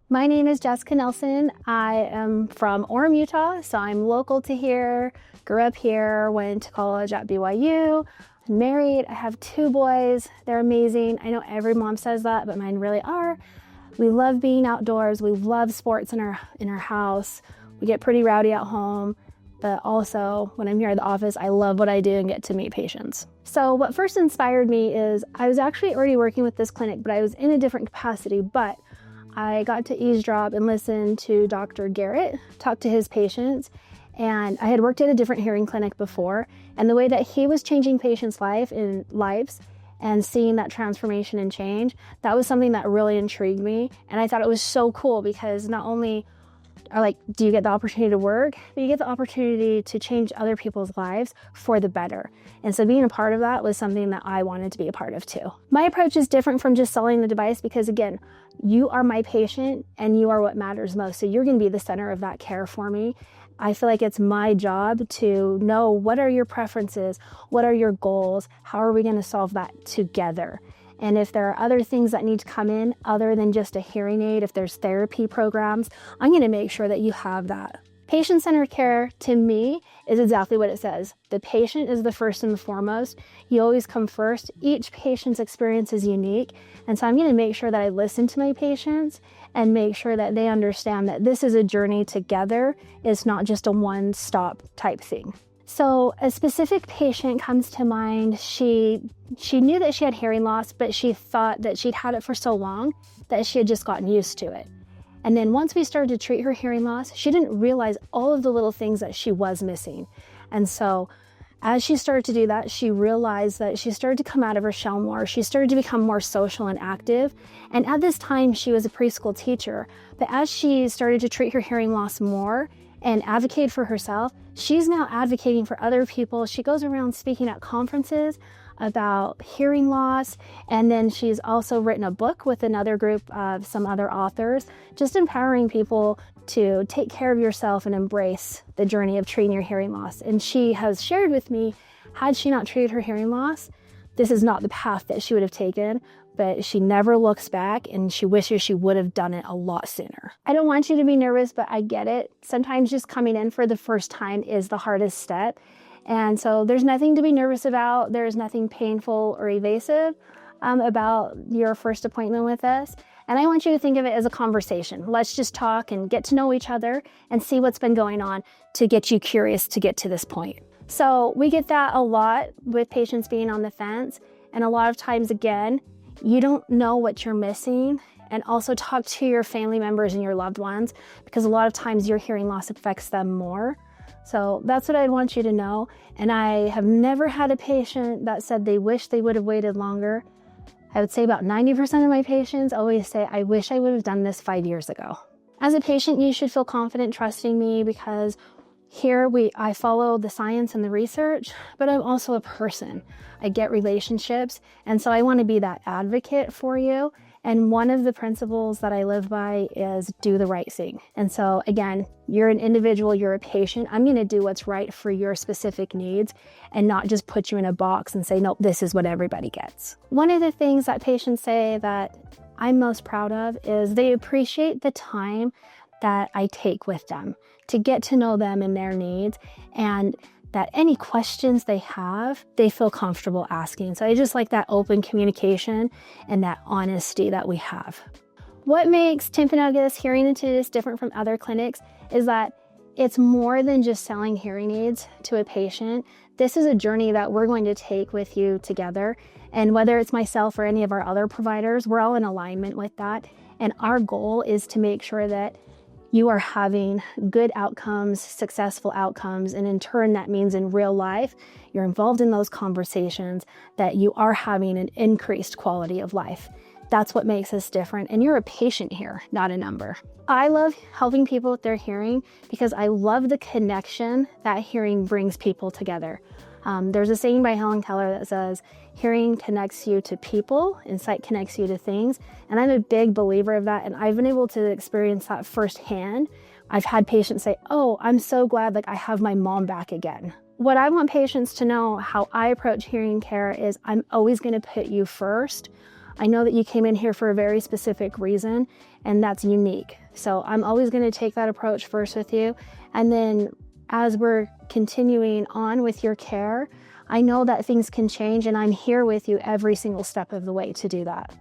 My name is Jessica Nelson. I am from Orem, Utah, so I'm local to here, grew up here, went to college at BYU, I'm married, I have 2 boys, they're amazing. I know every mom says that, but mine really are. We love being outdoors, we love sports in our house, we get pretty rowdy at home, but also when I'm here at the office, I love what I do and get to meet patients. So what first inspired me is I was actually already working with this clinic, but I was in a different capacity, but I got to eavesdrop and listen to Dr. Garrett talk to his patients. And I had worked at a different hearing clinic before, and the way that he was changing patients' lives and seeing that transformation and change, that was something that really intrigued me. And I thought it was so cool because not only do you get the opportunity to work, but you get the opportunity to change other people's lives for the better. And so being a part of that was something that I wanted to be a part of too. My approach is different from just selling the device because again, you are my patient and you are what matters most. So you're going to be the center of that care for me. I feel like it's my job to know what are your preferences, what are your goals, how are we going to solve that together? And if there are other things that need to come in other than just a hearing aid, if there's therapy programs, I'm going to make sure that you have that. Patient-centered care, to me, is exactly what it says. The patient is the first and the foremost. You always come first. Each patient's experience is unique. And so I'm going to make sure that I listen to my patients and make sure that they understand that this is a journey together. It's not just a one-stop type thing. So a specific patient comes to mind. She knew that she had hearing loss, but she thought that she'd had it for so long that she had just gotten used to it. And then once we started to treat her hearing loss, she didn't realize all of the little things that she was missing. And so as she started to do that, she realized that she started to come out of her shell more. She started to become more social and active. And at this time, she was a preschool teacher. But as she started to treat her hearing loss more and advocate for herself, she's now advocating for other people. She goes around speaking at conferences about hearing loss, and then she's also written a book with another group of some other authors, just empowering people to take care of yourself and embrace the journey of treating your hearing loss. And she has shared with me, had she not treated her hearing loss, this is not the path that she would have taken, but she never looks back and she wishes she would have done it a lot sooner. I don't want you to be nervous, but I get it. Sometimes just coming in for the first time is the hardest step. And so there's nothing to be nervous about. There's nothing painful or evasive about your first appointment with us. And I want you to think of it as a conversation. Let's just talk and get to know each other and see what's been going on to get you curious to get to this point. So we get that a lot with patients being on the fence. And a lot of times, again, you don't know what you're missing. And also talk to your family members and your loved ones, because a lot of times your hearing loss affects them more. So that's what I want you to know. And I have never had a patient that said they wish they would have waited longer. I would say about 90% of my patients always say, I wish I would have done this 5 years ago. As a patient, you should feel confident trusting me because here I follow the science and the research, but I'm also a person. I get relationships, and so I want to be that advocate for you. And one of the principles that I live by is do the right thing. And so again, you're an individual, you're a patient. I'm going to do what's right for your specific needs and not just put you in a box and say, nope, this is what everybody gets. One of the things that patients say that I'm most proud of is they appreciate the time that I take with them to get to know them and their needs, and that any questions they have, they feel comfortable asking. So I just like that open communication and that honesty that we have. What makes Timpanogos Hearing and Tinnitus different from other clinics is that it's more than just selling hearing aids to a patient. This is a journey that we're going to take with you together. And whether it's myself or any of our other providers, we're all in alignment with that. And our goal is to make sure that you are having good outcomes, successful outcomes, and in turn, that means in real life, you're involved in those conversations, that you are having an increased quality of life. That's what makes us different, and you're a patient here, not a number. I love helping people with their hearing because I love the connection that hearing brings people together. There's a saying by Helen Keller that says, hearing connects you to people and sight connects you to things. And I'm a big believer of that. And I've been able to experience that firsthand. I've had patients say, oh, I'm so glad I have my mom back again. What I want patients to know, how I approach hearing care, is I'm always going to put you first. I know that you came in here for a very specific reason, and that's unique. So I'm always going to take that approach first with you. And then as we're continuing on with your care, I know that things can change, and I'm here with you every single step of the way to do that.